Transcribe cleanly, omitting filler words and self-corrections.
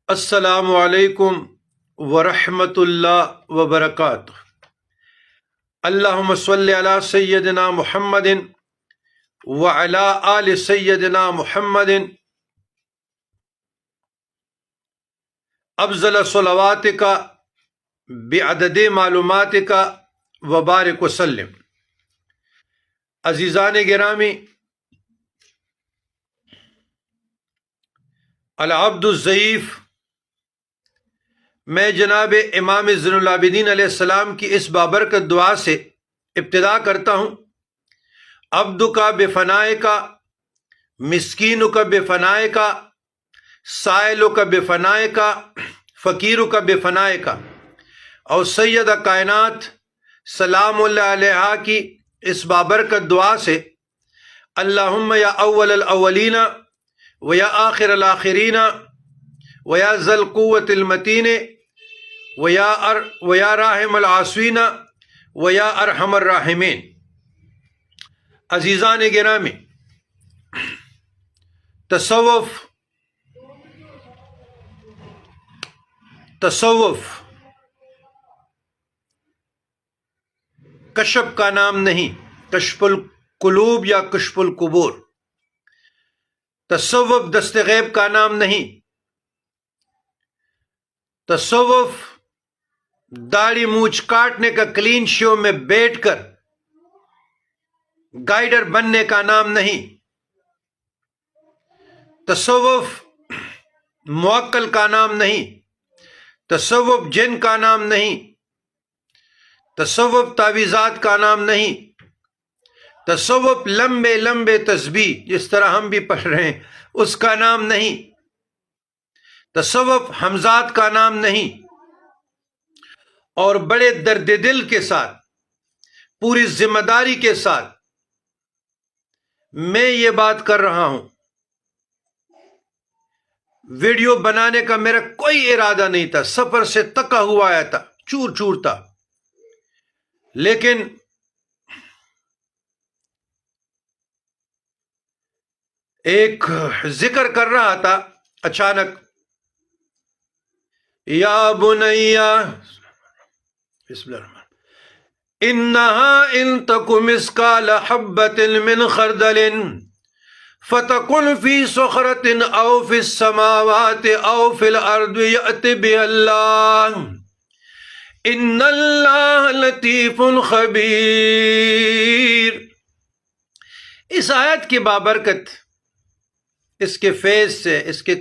السلام علیکم ورحمۃ اللہ وبرکاتہ۔ اللہم صلی علی سیدنا محمد وعلی آل سیدنا محمد افضل صلواتک بعدد معلوماتک وبارک وسلم۔ عزیزان گرامی، العبد الضعیف، میں جناب امام زین العابدین علیہ السلام کی اس بابرکت دعا سے ابتدا کرتا ہوں۔ عبدک بفنائک، مسکینک بفنائک، سائلک بفنائک، فقیرک بفنائک، اور سید کائنات سلام اللہ علیہ کی اس بابرکت دعا سے اللہم یا اول الاولین ویا آخر الآخرین ویا ذی القوۃ المتین ویا راحم العاصین ویا ارحم الراحمین۔ عزیزان گرامی، تصوف کشف کا نام نہیں، کشف القلوب یا کشف القبور۔ تصوف دست غیب کا نام نہیں۔ تصوف داڑھی مونچھ کاٹنے کا کلین شو میں بیٹھ کر گائیڈر بننے کا نام نہیں۔ تصوف موکل کا نام نہیں۔ تصوف جن کا نام نہیں۔ تصوف تعویذات کا نام نہیں۔ تصوف لمبے لمبے تسبیح جس طرح ہم بھی پڑھ رہے ہیں اس کا نام نہیں۔ تصوف حمزات کا نام نہیں۔ اور بڑے درد دل کے ساتھ، پوری ذمہ داری کے ساتھ میں یہ بات کر رہا ہوں، ویڈیو بنانے کا میرا کوئی ارادہ نہیں تھا، سفر سے تکا ہوا آیا تھا، چور چور تھا، لیکن ایک ذکر کر رہا تھا، اچانک یا بنیا بسم اللہ الرحمن انہا ان تک مثقال حبۃ من خردل فتکن فی صخرۃ او فی السماوات او فی الارض یأت بها اللہ ان اللہ لطیف خبیر۔ اس آیت کی بابرکت، اس کے فیض سے، اس کے